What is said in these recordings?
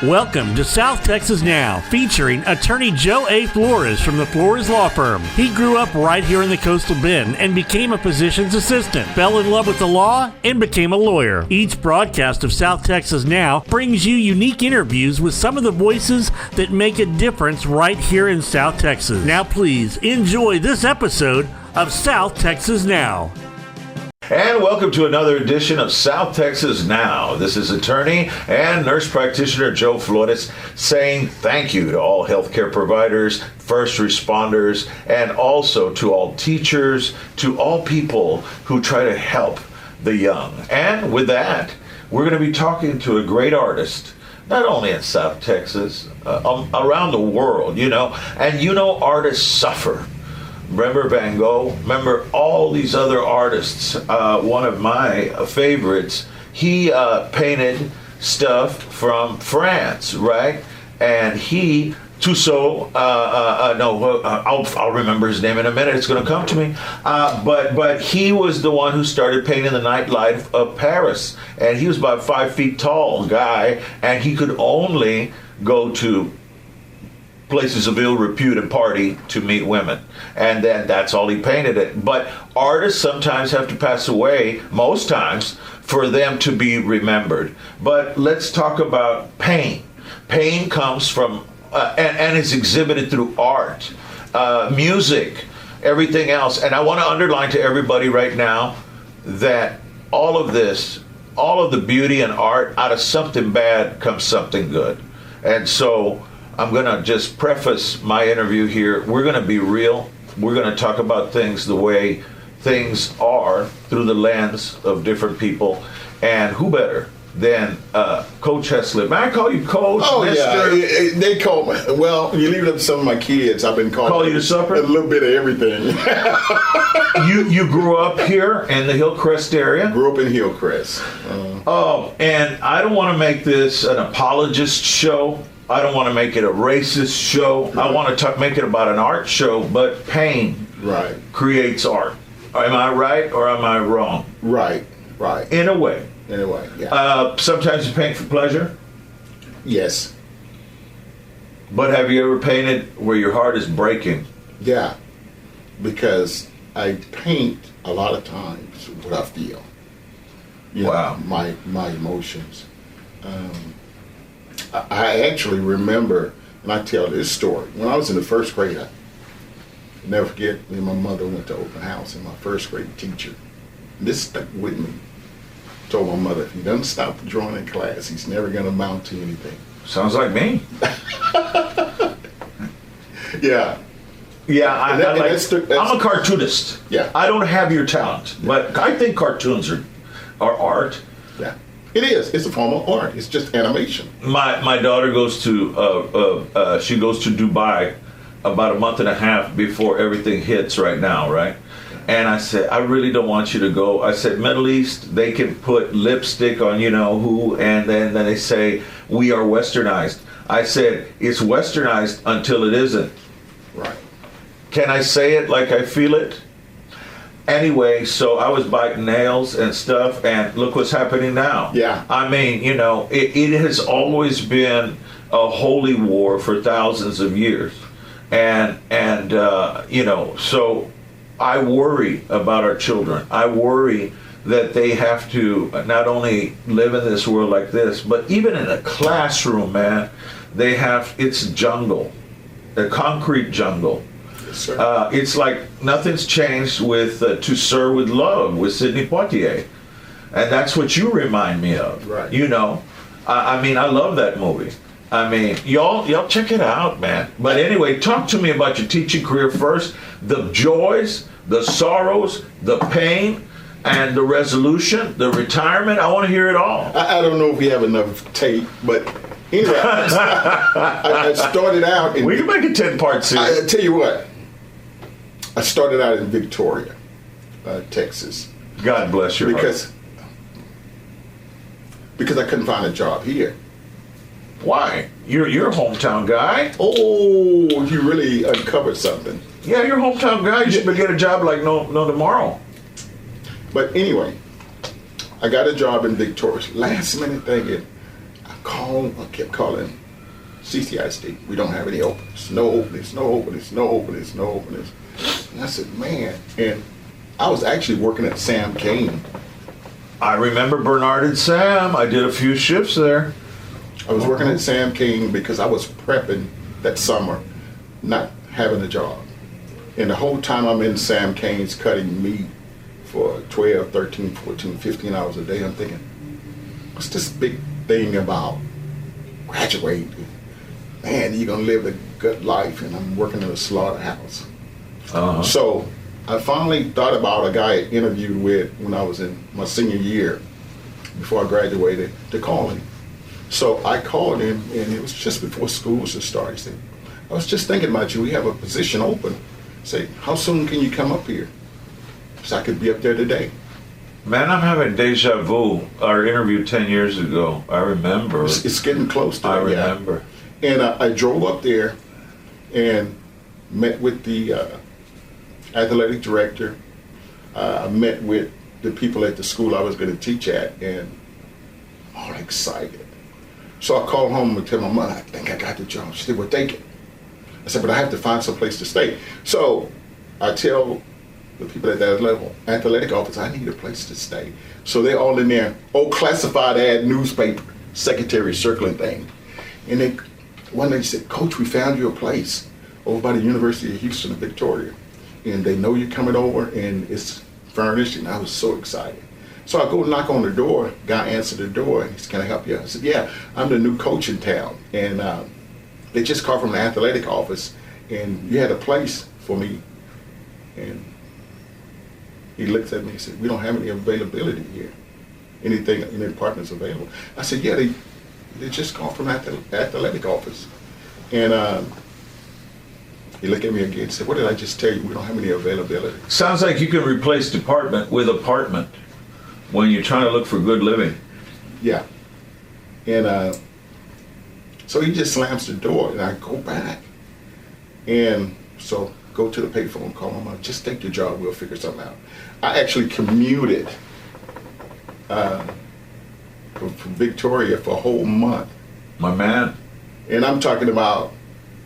Welcome to South Texas Now, featuring attorney Joe A. Flores from the Flores Law Firm. He grew up right here in the Coastal Bend and became a physician's assistant, fell in love with the law, and became a lawyer. Each broadcast of South Texas Now brings you unique interviews with some of the voices that make a difference right here in South Texas. Now please enjoy this episode of South Texas Now. And welcome to another edition of South Texas Now. This is attorney and nurse practitioner Joe Flores saying thank you to all healthcare providers, first responders, and also to all teachers, to all people who try to help the young. And with that, we're going to be talking to a great artist, not only in South Texas, around the world, and artists suffer. Remember Van Gogh? Remember all these other artists? One of my favorites, he painted stuff from France, right? And he, I'll remember his name in a minute. It's going to come to me. But he was the one who started painting the nightlife of Paris. And he was about 5 feet tall guy, and he could only go to places of ill repute and party to meet women, and then that's all he painted it. But artists sometimes have to pass away, most times, for them to be remembered. But let's talk about pain. Pain comes from and is exhibited through art, music, everything else. And I want to underline to everybody right now that all of this, all of the beauty and art, out of something bad comes something good. And so I'm going to just preface my interview here. We're going to be real. We're going to talk about things the way things are through the lens of different people. And who better than Coach Heslip? May I call you Coach? Oh, Mr. yeah. They call me. Well, you leave it up to some of my kids. I've been calling you to supper? A little bit of everything. You grew up here in the Hillcrest area? Grew up in Hillcrest. And I don't want to make this an apologist show. I don't want to make it a racist show. Right. I want to make it about an art show, but pain creates art. Am I right or am I wrong? Right. In a way, yeah. Sometimes you paint for pleasure? Yes. But have you ever painted where your heart is breaking? Yeah, because I paint a lot of times what I feel. Wow. My emotions. I actually remember, and I tell this story, when I was in the first grade, I never forget, me and my mother went to open house, and my first grade teacher, and this stuck with me, told my mother, if he doesn't stop the drawing in class, he's never going to amount to anything. Sounds like me. Yeah. Yeah, I'm a cartoonist. Yeah. I don't have your talent, but I think cartoons are art. Yeah. It is. It's a form of art. It's just animation. My daughter goes to she goes to Dubai about a month and a half before everything hits right now, right? And I said, I really don't want you to go. I said, Middle East, they can put lipstick on who, and then they say we are westernized. I said, it's westernized until it isn't. Right. Can I say it like I feel it? Anyway, so I was biting nails and stuff, and look what's happening now. Yeah. I mean, it has always been a holy war for thousands of years. And so I worry about our children. I worry that they have to not only live in this world like this, but even in a classroom, man, it's jungle, a concrete jungle. It's like nothing's changed with To Sir with Love with Sidney Poitier. And that's what you remind me of. Right. I mean, I love that movie. I mean, y'all check it out, man. But anyway, talk to me about your teaching career first. The joys, the sorrows, the pain, and the resolution, the retirement. I want to hear it all. I don't know if we have enough tape, but anyway, I started out in... We can make a 10-part series. I tell you what. I started out in Victoria, Texas. God bless your heart. Because I couldn't find a job here. Why? You're a hometown guy. Oh, you really uncovered something. Yeah, you're a hometown guy. You should get a job like no tomorrow. But anyway, I got a job in Victoria. Last minute thinking, I kept calling CCISD. We don't have any openings. No openings, no openings, no openings, no openings. And I said, man. And I was actually working at Sam Kane. I remember Bernard and Sam. I did a few shifts there. I was working at Sam Kane because I was prepping that summer, not having a job. And the whole time I'm in Sam Kane's cutting meat for 12, 13, 14, 15 hours a day, I'm thinking, what's this big thing about graduating? Man, you're going to live a good life, and I'm working in a slaughterhouse. Uh-huh. So I finally thought about a guy I interviewed with when I was in my senior year, before I graduated, to call him. So I called him, and it was just before school was to start. He said, I was just thinking about you. We have a position open. Say, how soon can you come up here? So I could be up there today. Man, I'm having deja vu. Our interview 10 years ago. I remember. It's getting close to I that, yeah. remember. And I drove up there and met with the athletic director. I met with the people at the school I was going to teach at, and all excited. So I called home and tell my mother, I think I got the job. She said, well, take it. I said, but I have to find some place to stay. So I tell the people at that level, athletic office, I need a place to stay. So they're all in there, classified ad newspaper, secretary circling thing. And one day said, Coach, we found you a place over by the University of Houston in Victoria. And they know you're coming over, and it's furnished, and I was so excited. So I go knock on the door, guy answered the door, and he said, can I help you? I said, yeah, I'm the new coach in town. And they just called from the athletic office, and you had a place for me. And he looked at me and said, we don't have any availability here. Anything, any apartments available? I said, yeah, they just called from the athletic office. And he looked at me again and said, what did I just tell you? We don't have any availability. Sounds like you can replace department with apartment when you're trying to look for good living. Yeah. And so he just slams the door, and I go back. And so go to the payphone, call my mom, just take your job, we'll figure something out. I actually commuted from Victoria for a whole month. My man. And I'm talking about,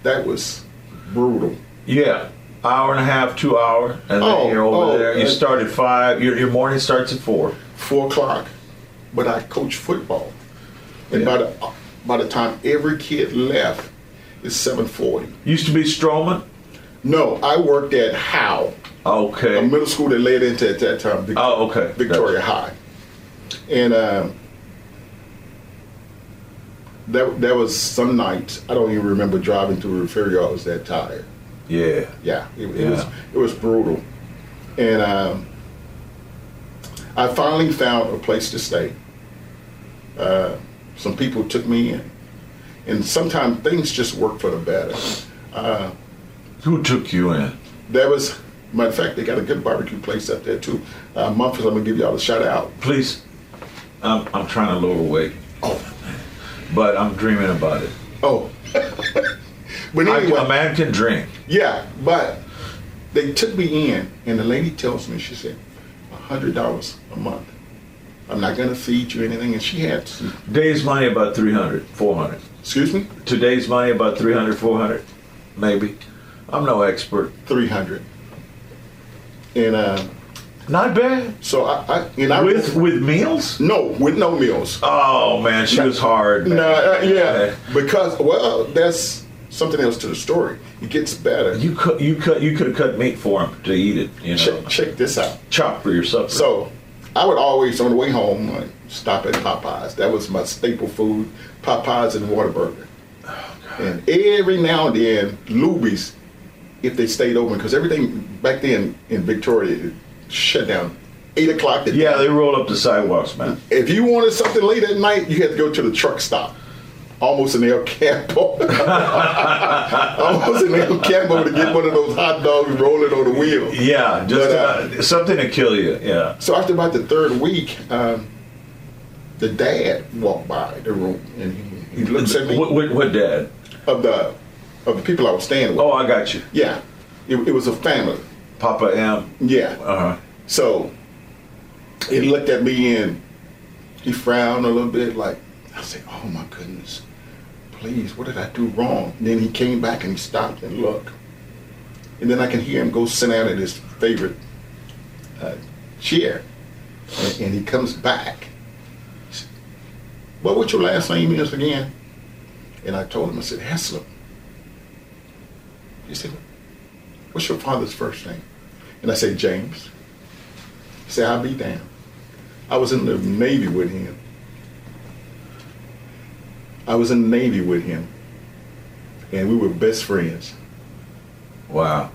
that was brutal. Yeah. Hour and a half, 2 hours, and then you're over there. You start at 5. Your morning starts at 4. 4 o'clock. But I coach football. And by the time every kid left, it's 7:40. Used to be Stroman? No, I worked at Howe. Okay. A middle school that led into, at that time, Victoria High. And there was some nights, I don't even remember driving through the refrigerator, I was that tired. Yeah. Yeah, it was brutal. And I finally found a place to stay. Some people took me in. And sometimes things just work for the better. Who took you in? There was, matter of fact, they got a good barbecue place up there too. Memphis, I'm gonna give y'all a shout out. Please. I'm trying to lower weight. Oh. But I'm dreaming about it. Oh. But anyway, a man can drink. Yeah, but they took me in, and the lady tells me, she said, $100 a month. I'm not gonna feed you anything, and she had some. Today's money about 300, 400. Excuse me? Today's money about 300, 400, maybe. I'm no expert. 300. And not bad. So I with meals? No, with no meals. Oh man, she was hard. No, yeah, because there's something else to the story. It gets better. You could have cut meat for him to eat it. You know. Check this out. Chop for your supper. So I would always, on the way home, stop at Popeyes. That was my staple food. Popeyes and Whataburger. Oh, God. And every now and then, Luby's, if they stayed open, because everything back then in Victoria shut down 8 o'clock. Yeah, they roll up the sidewalks, man. If you wanted something late at night, you had to go to the truck stop. Almost an El Campo. Almost an El Campo to get one of those hot dogs rolling on the wheel. Yeah, just something to kill you, yeah. So after about the third week, the dad walked by the room, and he looks at me. What dad? Of the people I was staying with. Oh, I got you. Yeah. It was a family. Papa M. Yeah. Uh-huh. So he looked at me and he frowned a little bit like, I said, oh my goodness, please, what did I do wrong? And then he came back and he stopped and looked. And then I can hear him go sit down at his favorite chair. And he comes back. He said, well, what your last name is again? And I told him, I said, Heslip. He said, what's your father's first name? And I said, James. He said, I'll be damned. I was in the Navy with him. And we were best friends. Wow.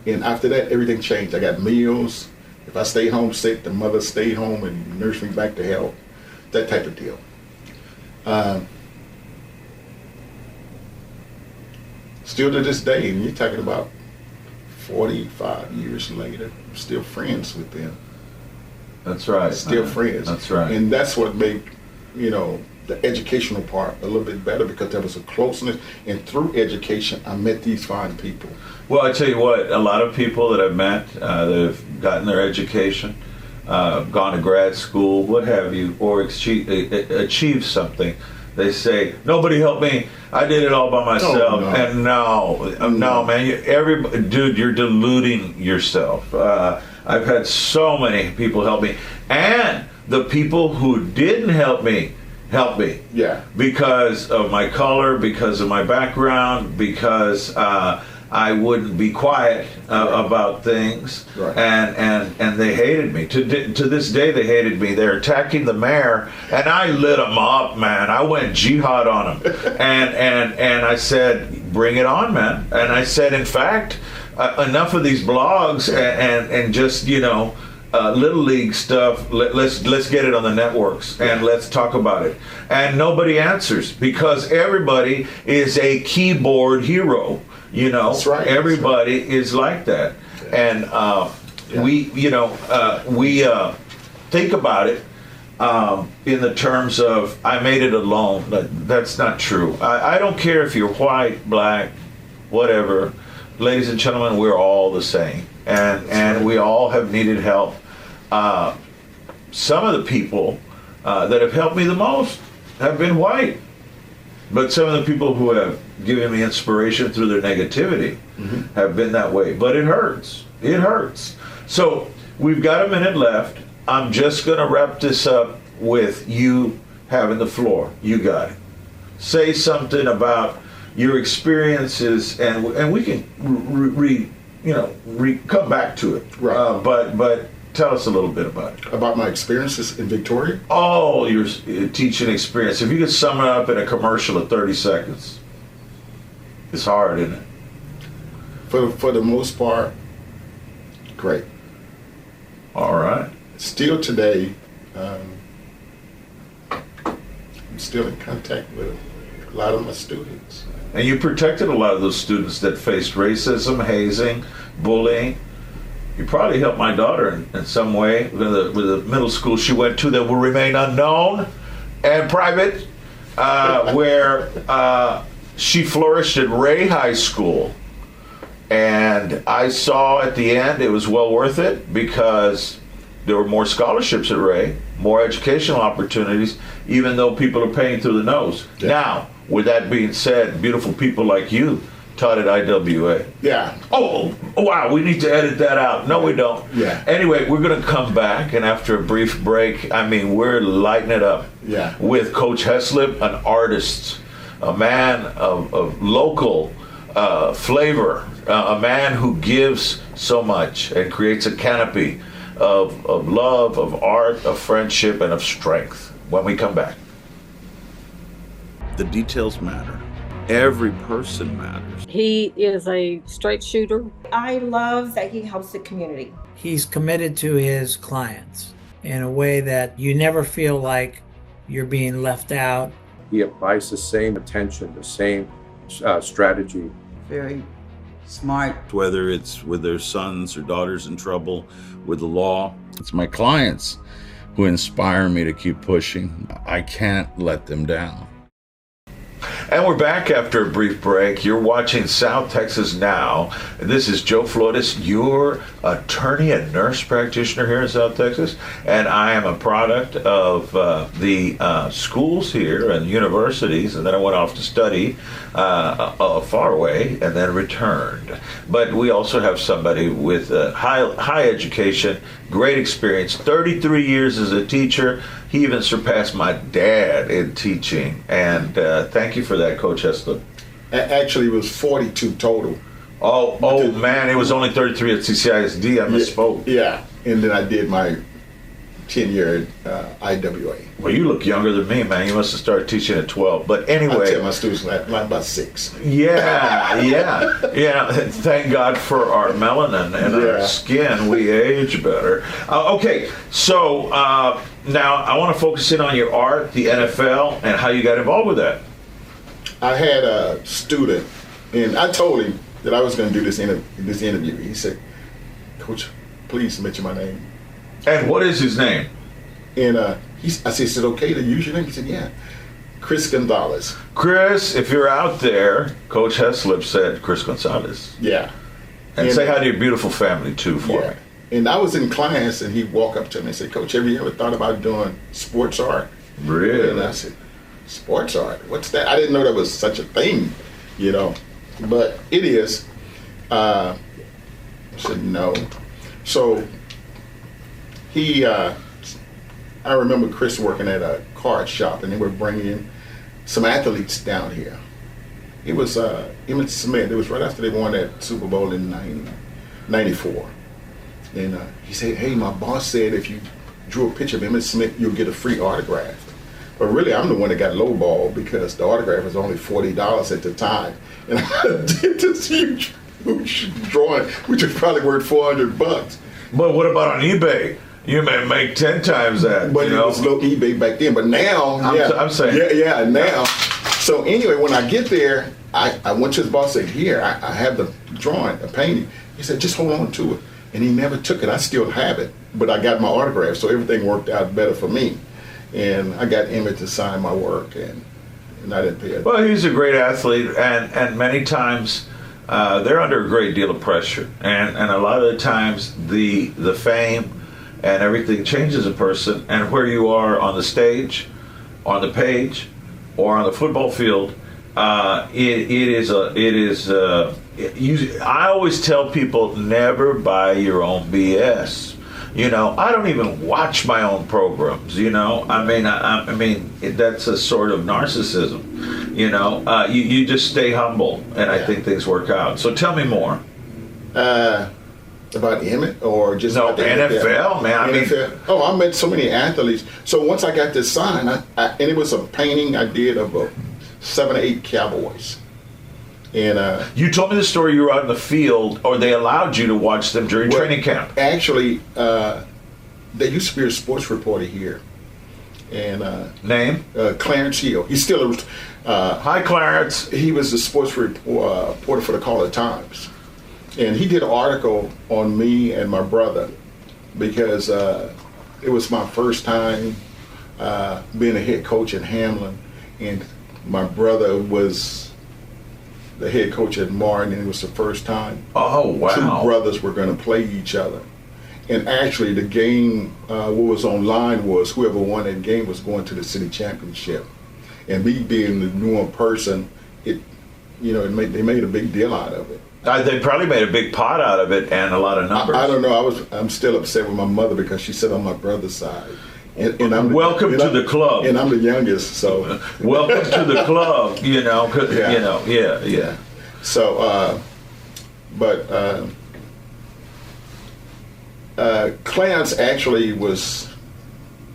And after that, everything changed. I got meals. If I stayed home sick, the mother stayed home and nursed me back to health. That type of deal. Still to this day, and you're talking about 45 years later, I'm still friends with them. That's right. Still friends. That's right. And that's what made, the educational part a little bit better, because there was a closeness. And through education, I met these fine people. Well, I tell you what, a lot of people that I've met that have gotten their education, gone to grad school, what have you, or achieved something, they say, nobody helped me. I did it all by myself. Oh, no. And no, man, dude, you're deluding yourself. I've had so many people help me. And the people who didn't help me, helped me. Yeah. Because of my color, because of my background, because I wouldn't be quiet about things, Right. and they hated me. To this day, they hated me. They're attacking the mayor, and I lit them up, man. I went jihad on them, and I said, bring it on, man. And I said, in fact, enough of these blogs and just little league stuff. Let's get it on the networks and let's talk about it. And nobody answers, because everybody is a keyboard hero. That's right. Everybody is like that. And we think about it in the terms of, I made it alone. That's not true. I don't care if you're white, black, whatever. Ladies and gentlemen, we're all the same. And we all have needed help. Some of the people that have helped me the most have been white. But some of the people who have given me inspiration through their negativity have been that way. But it hurts. It hurts. So we've got a minute left. I'm just going to wrap this up with you having the floor. You got it. Say something about your experiences, and we can come back to it. Right. But tell us a little bit about it. About my experiences in Victoria? Oh, your teaching experience. If you could sum it up in a commercial of 30 seconds. It's hard, isn't it? For the most part, great. All right. Still today, I'm still in contact with a lot of my students. And you protected a lot of those students that faced racism, hazing, bullying. You probably helped my daughter in some way with the middle school she went to that will remain unknown and private, where she flourished at Ray High School. And I saw at the end it was well worth it, because there were more scholarships at Ray, more educational opportunities, even though people are paying through the nose. Yeah. Now, with that being said, beautiful people like you taught at IWA. Yeah. Oh, wow, we need to edit that out. No, we don't. Yeah. Anyway, we're going to come back, and after a brief break, we're lighting it up. Yeah. With Coach Heslip, an artist, a man of local flavor, a man who gives so much and creates a canopy of love, of art, of friendship, and of strength when we come back. The details matter. Every person matters. He is a straight shooter. I love that he helps the community. He's committed to his clients in a way that you never feel like you're being left out. He applies the same attention, the same strategy. Very smart. Whether it's with their sons or daughters in trouble with the law, it's my clients who inspire me to keep pushing. I can't let them down. And we're back after a brief break. You're watching South Texas Now. This is Joe Flores, your attorney and nurse practitioner here in South Texas. And I am a product of the schools here and universities. And then I went off to study far away and then returned. But we also have somebody with high education, great experience, 33 years as a teacher. He even surpassed my dad in teaching. And thank you for that, Coach Heslip. Actually, it was 42 total. Oh man, it was only 33 at CCISD. I misspoke. Yeah, and then I did my 10-year IWA. Well, you look younger than me, man. You must have started teaching at 12. But anyway. I tell my students like about 6. Yeah. Thank God for our melanin and our skin. We age better. Okay, so now I want to focus in on your art, the NFL, and how you got involved with that. I had a student, and I told him that I was going to do this interview. He said, "Coach, please mention my name." And what is his name? And I said, "Is it okay to use your name?" He said, "Yeah, Chris Gonzalez." Chris, if you're out there, Coach Heslip said Chris Gonzalez. Yeah. And say hi to your beautiful family, too, for me. And I was in class, and he'd walk up to me and say, "Coach, have you ever thought about doing sports art?" Really? And I said, "Sports art? What's that?" I didn't know there was such a thing, but it is. I said, "No." So I remember Chris working at a card shop, and they were bringing in some athletes down here. It was Emmitt Smith. It was right after they won that Super Bowl in '94. And he said, "Hey, my boss said if you drew a picture of Emmitt Smith, you'll get a free autograph." But really, I'm the one that got lowballed because the autograph was only $40 at the time. And I did this huge drawing, which was probably worth $400. But what about on eBay? You may make 10 times that. But it was low eBay back then. But now, I'm saying. Yeah, now. So anyway, when I get there, I went to his boss and said, "Here, I have the drawing, a painting." He said, "Just hold on to it." And he never took it. I still have it. But I got my autograph, so everything worked out better for me. And I got Emmett to sign my work, and I didn't pay it. Well, he's a great athlete, and many times they're under a great deal of pressure. And a lot of the times the fame and everything changes a person, and where you are on the stage, on the page, or on the football field, I always tell people, never buy your own BS. I don't even watch my own programs. I mean, that's a sort of narcissism. You just stay humble, and I think things work out. So tell me more. About Emmett or just no about the NFL, man. I met so many athletes. So once I got this sign, and it was a painting I did of 7 or 8 Cowboys. And you told me the story. You were out in the field, or they allowed you to watch them during training camp. Actually, there used to be a sports reporter here, and name Clarence Hill. He's still hi, Clarence. He was the sports reporter for the Caller Times. And he did an article on me and my brother because it was my first time being a head coach in Hamlin, and my brother was the head coach at Martin, and it was the first time two brothers were going to play each other. And actually, the game, what was online was whoever won that game was going to the city championship. And me being the newer person, they made a big deal out of it. They probably made a big pot out of it and a lot of numbers. I don't know. I'm still upset with my mother because she said on my brother's side. And I'm welcome to the club. And I'm the youngest, so welcome to the club. So, Clarence actually was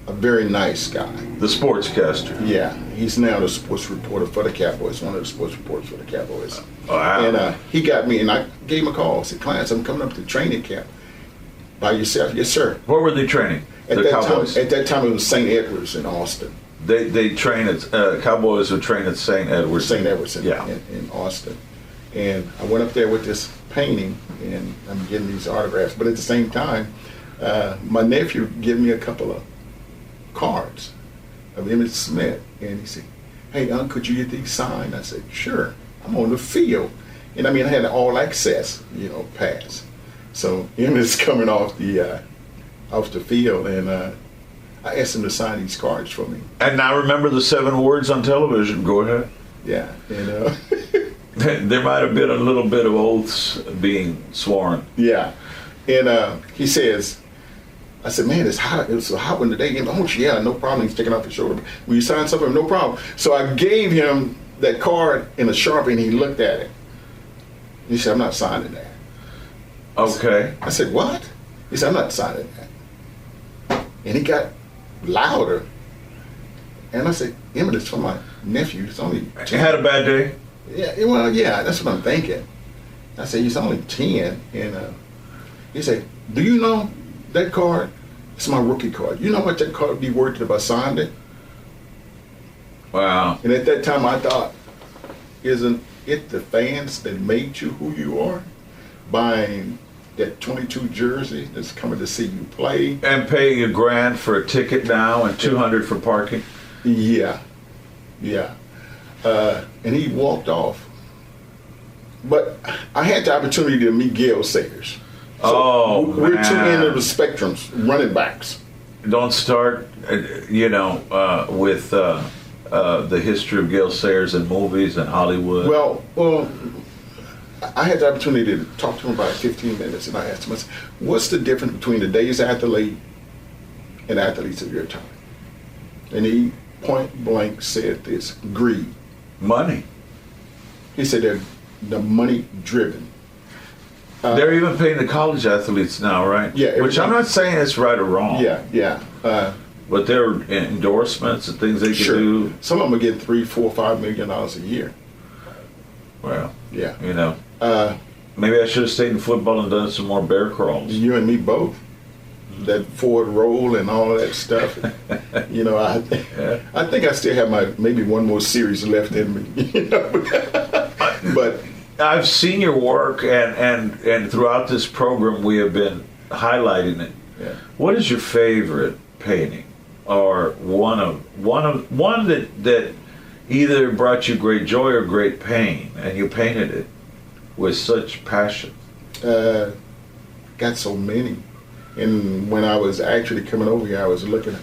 a very nice guy. The sportscaster. Yeah, he's now the sports reporter for the Cowboys, one of the sports reporters for the Cowboys. Wow. And he got me, and I gave him a call. I said, "Clarence, I'm coming up to training camp. By yourself?" "Yes, sir." Where were they training? The Cowboys? At that time, it was St. Edwards in Austin. They train at, Cowboys would train at St. Edwards. St. Edwards in Austin. And I went up there with this painting, and I'm getting these autographs. But at the same time, my nephew gave me a couple of cards of Emmitt Smith. And he said, hey, could you get these signed? I said, sure. I'm on the field. And I mean, I had an all access, pass. So Emmett's coming off the field, and I asked him to sign these cards for me. And now remember the 7 words on television. Go ahead. Yeah, and there might have been a little bit of oaths being sworn. yeah, and he says, I said, man, it's hot. It was a hot one today. Oh, yeah, no problem. He's taking off his shoulder. Will you sign something? No problem. So I gave him that card in a Sharpie, and he looked at it. He said, I'm not signing that. Okay. I said, what? He said, I'm not signing that. And he got louder. And I said, Emmett, it's for my nephew. It's only 10. You had a bad day? Yeah, well, yeah, that's what I'm thinking. I said, he's only 10. And he said, do you know that card? It's my rookie card. You know what that card would be worth if I signed it? Wow. And at that time I thought, isn't it the fans that made you who you are? Buying that 22 jersey that's coming to see you play. And paying $1,000 for a ticket now and $200 for parking? Yeah. And he walked off. But I had the opportunity to meet Gale Sayers. So we're man. two ends of the spectrums, running backs. Don't start, with the history of Gale Sayers in movies and Hollywood. Well, I had the opportunity to talk to him about 15 minutes, and I asked him, I said, what's the difference between today's athlete and athletes of your time? And he point blank said this: greed. Money. He said they're money driven. They're even paying the college athletes now, right? Yeah. Which I'm not saying it's right or wrong. Yeah. But there are endorsements and things they can do. Some of them are getting $3, $4, $5 million a year. Well, yeah. Maybe I should have stayed in football and done some more bear crawls. You and me both. That forward roll and all of that stuff. I think I still have maybe one more series left in me. But I've seen your work, and throughout this program we have been highlighting it. Yeah. What is your favorite painting, or one that either brought you great joy or great pain, and you painted it with such passion? Got so many. And when I was actually coming over here, I was looking at,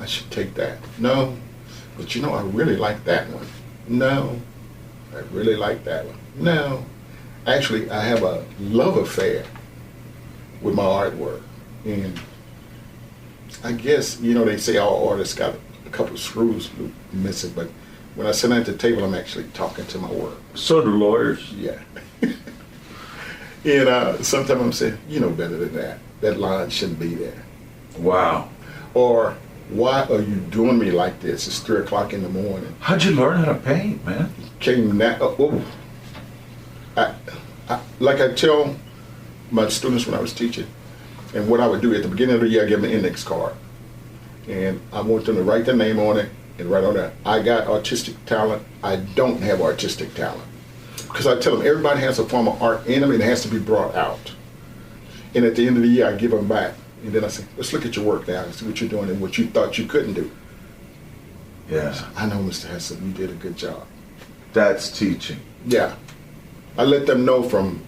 I should take that. No, but I really like that one. No, I really like that one. No, actually, I have a love affair with my artwork. And I guess, they say all artists got a couple of screws missing, but when I sit at the table, I'm actually talking to my work. So do lawyers. Yeah. And sometimes I'm saying, better than that. That line shouldn't be there. Wow. Or, why are you doing me like this? It's 3 o'clock in the morning. How'd you learn how to paint, man? Like I tell my students when I was teaching, and what I would do at the beginning of the year, I give them an index card. And I want them to write their name on it and write on there, I got artistic talent, I don't have artistic talent. Because I tell them everybody has a form of art in them and it has to be brought out. And at the end of the year, I give them back. And then I say, let's look at your work now and see what you're doing and what you thought you couldn't do. Yeah. I know, Mr. Heslip, you did a good job. That's teaching. Yeah. I let them know from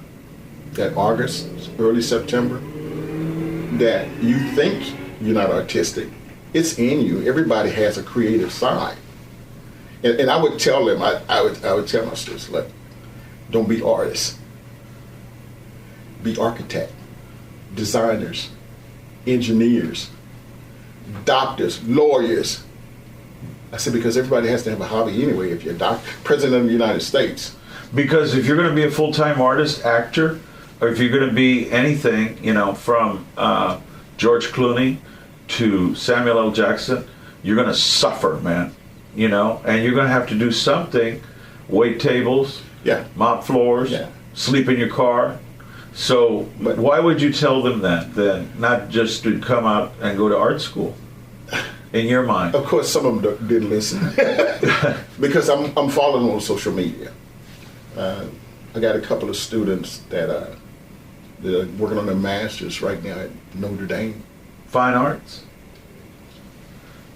that August, early September, that you think you're not artistic. It's in you. Everybody has a creative side. And I would tell them, I would tell my students, look, don't be artists. Be architect, designers, engineers, doctors, lawyers. I said, because everybody has to have a hobby anyway. If you're a doctor, President of the United States. Because if you're going to be a full-time artist, actor, or if you're going to be anything, from George Clooney to Samuel L. Jackson, you're going to suffer, man. And you're going to have to do something, wait tables, mop floors, sleep in your car. So why would you tell them that then, not just to come out and go to art school, in your mind? Of course, some of them didn't listen. Because I'm following on social media. I got a couple of students that are working on their masters right now at Notre Dame. Fine arts.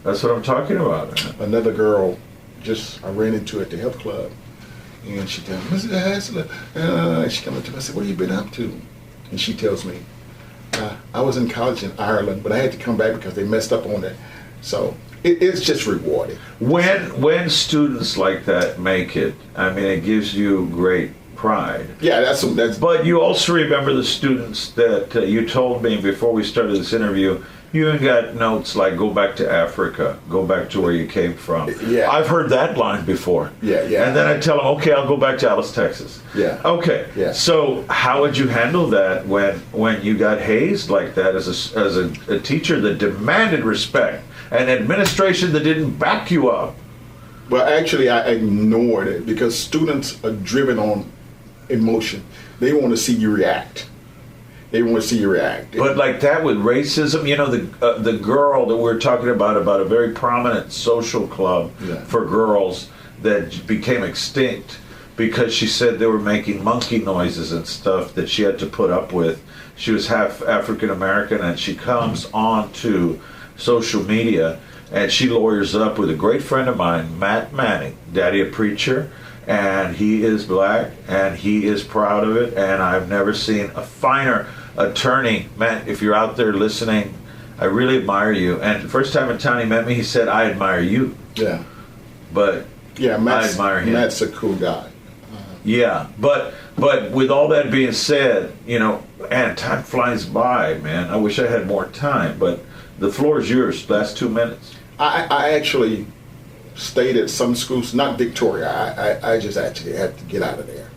That's what I'm talking about. Another girl I ran into her at the health club, and she tells me, Mr. Heslip, she comes up to me, I said, what have you been up to? And she tells me, I was in college in Ireland, but I had to come back because they messed up on it. So it's just rewarding. When students like that make it, I mean, it gives you great pride. Yeah, that's. But you also remember the students that you told me before we started this interview. You even got notes like "Go back to Africa, go back to where you came from." Yeah, I've heard that line before. Yeah. And then I tell them, "Okay, I'll go back to Alice, Texas." Yeah. Okay. Yeah. So how would you handle that when you got hazed like that as a teacher that demanded respect, an administration that didn't back you up? Well, actually, I ignored it because students are driven on emotion. They want to see you react. But like that with racism, you know, the girl that we're talking about a very prominent social club for girls that became extinct because she said they were making monkey noises and stuff that she had to put up with. She was half African American, and she comes on to social media and she lawyers up with a great friend of mine, Matt Manning, daddy a preacher, and he is black and he is proud of it, and I've never seen a finer attorney. Matt, if you're out there listening, I really admire you. And the first time in town he met me, he said, I admire you. Yeah. But yeah, I admire him. Matt's a cool guy. Yeah, but with all that being said, you know, and time flies by, man. I wish I had more time, but the floor is yours. Last 2 minutes. I actually stayed at some schools, not Victoria. I just actually had to get out of there.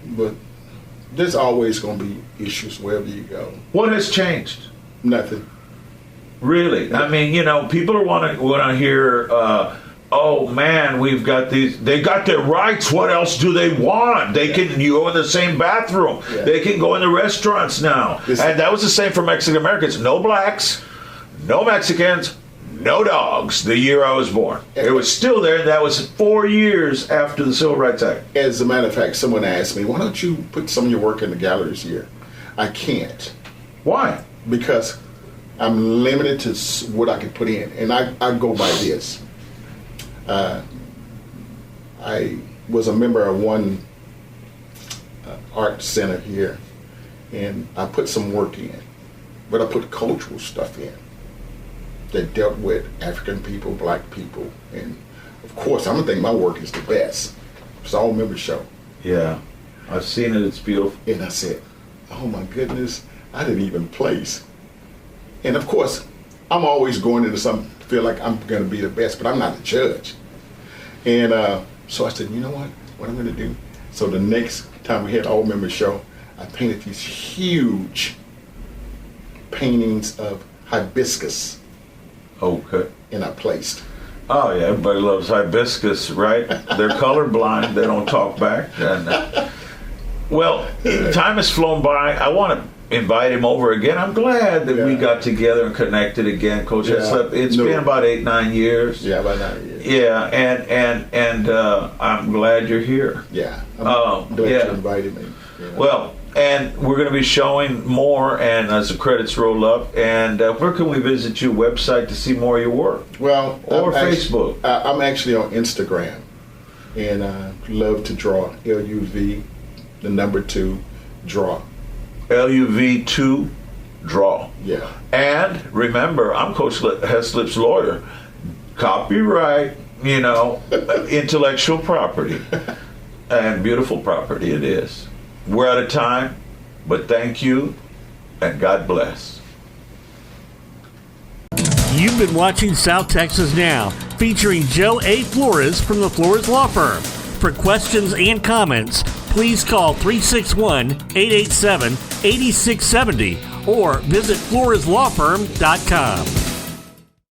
But there's always going to be issues wherever you go. What has changed? Nothing. Really? I mean, you know, people want to hear, oh man, we've got these. They got their rights. What else do they want? They can go in the same bathroom. Yeah. They can go in the restaurants now. And that was the same for Mexican Americans. No blacks, no Mexicans, no dogs. The year I was born, it was still there. That was 4 years after the Civil Rights Act. As a matter of fact, someone asked me, "Why don't you put some of your work in the galleries here?" I can't. Why? Because I'm limited to what I can put in, and I go by this. I was a member of one art center here, and I put some work in, but I put cultural stuff in that dealt with African people, black people, and of course, I'm gonna think my work is the best. It's all member show. Yeah, I've seen it. It's beautiful. And I said, "Oh my goodness, I didn't even place." And of course, I'm always going into something, feel like I'm gonna be the best, but I'm not the judge. And so I said, you know what I'm gonna do? So the next time we had all member show, I painted these huge paintings of hibiscus. Okay. And I placed. Oh yeah, everybody loves hibiscus, right? They're colorblind. They don't talk back. And, well, time has flown by. I want to invite him over again. I'm glad that we got together and connected again, Coach Heslip. It's been about 8-9 years. Yeah, about 9 years. Yeah, and I'm glad you're here. Yeah, I'm glad you invited me. Yeah. Well, and we're going to be showing more, and as the credits roll up. And where can we visit your website to see more of your work? Well, or Facebook. I'm actually on Instagram, and I love to draw. LUV, the number 2, draw. LUV2, draw. Yeah. And remember, I'm Coach Heslip's lawyer. Copyright, you know, intellectual property, and beautiful property it is. We're out of time, but thank you, and God bless. You've been watching South Texas Now, featuring Joe A. Flores from the Flores Law Firm. For questions and comments, please call 361-887-8670 or visit floreslawfirm.com.